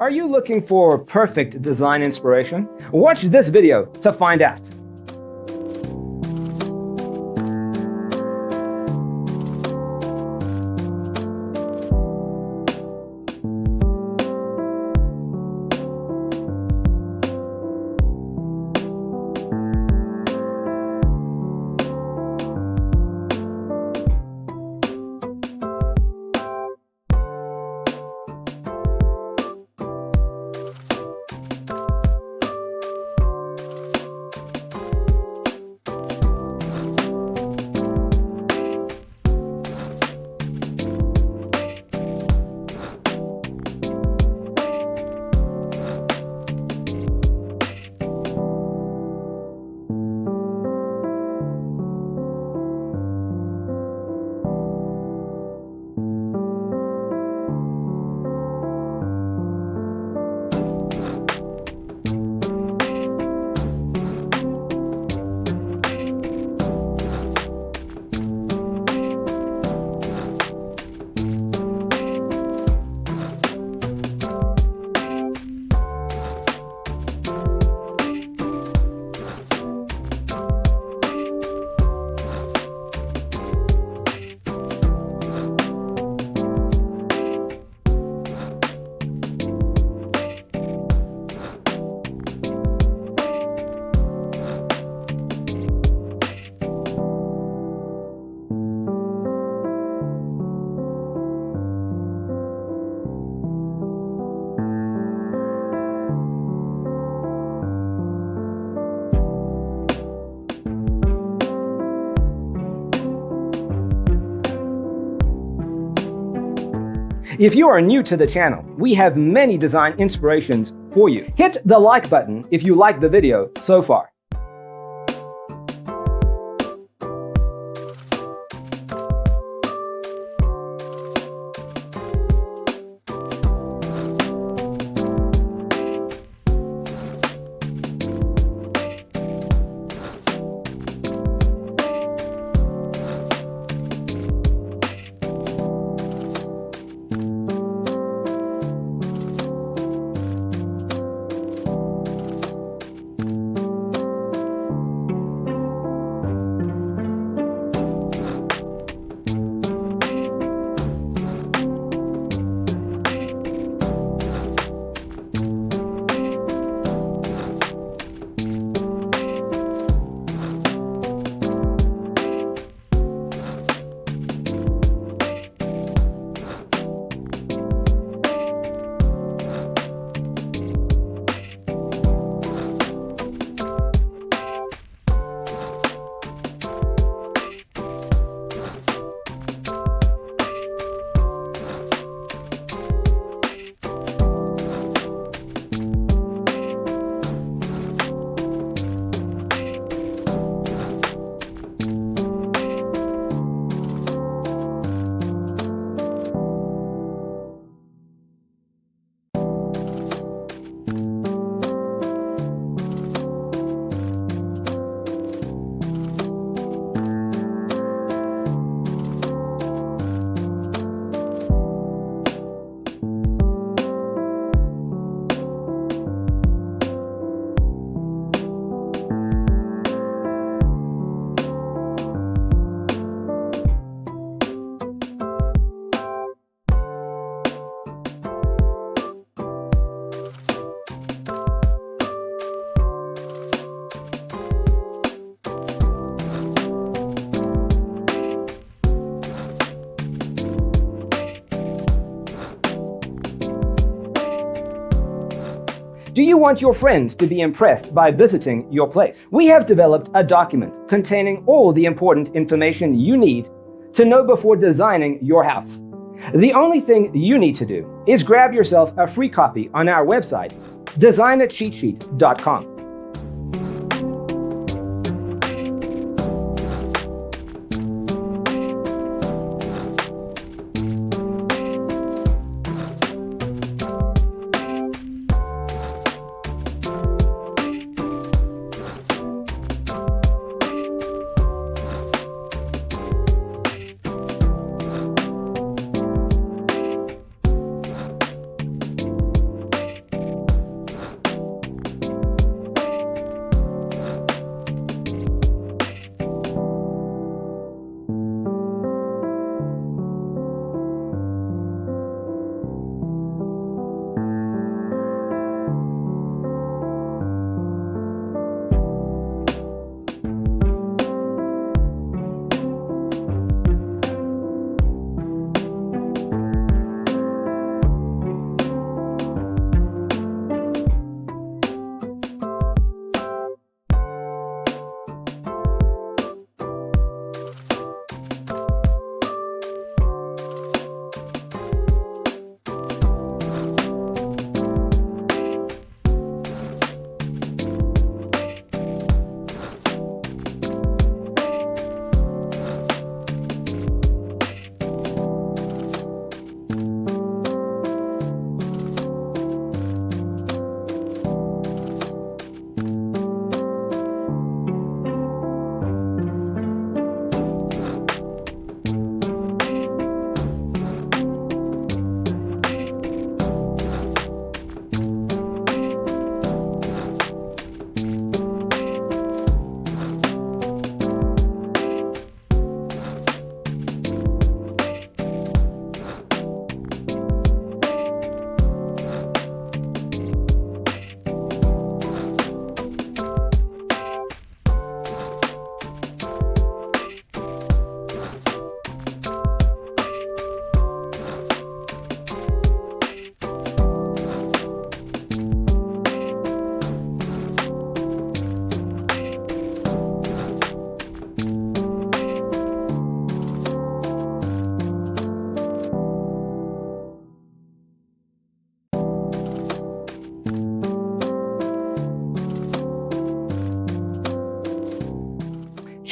Are you looking for perfect design inspiration? Watch this video to find out. If you are new to the channel, we have many design inspirations for you. Hit the like button if you like the video so far. Do you want your friends to be impressed by visiting your place? We have developed a document containing all the important information you need to know before designing your house. The only thing you need to do is grab yourself a free copy on our website, designacheatsheet.com.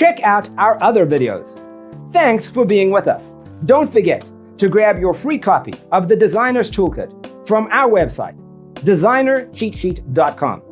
check out our other videos. Thanks for being with us. Don't forget to grab your free copy of the Designer's Toolkit from our website, designercheatsheet.com.